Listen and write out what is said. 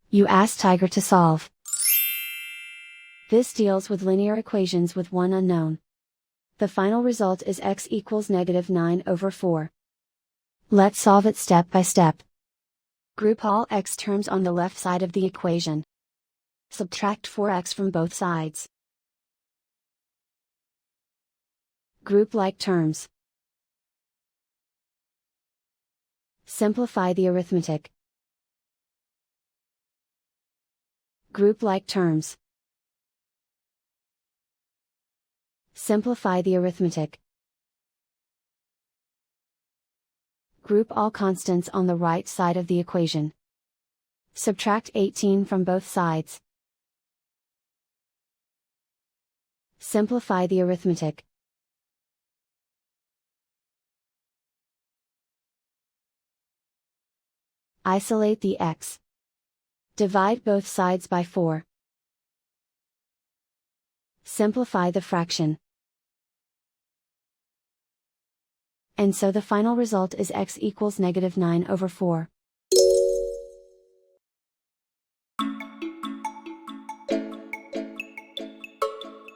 You ask Tiger to solve. This deals with linear equations with one unknown. The final result is x equals -9/4. Let's solve it step by step. Group all x terms on the left side of the equation. Subtract 4x from both sides. Group like terms. Simplify the arithmetic. Group like terms. Simplify the arithmetic. Group all constants on the right side of the equation. Subtract 18 from both sides. Simplify the arithmetic. Isolate the x. Divide both sides by 4. Simplify the fraction. And so the final result is x equals -9/4.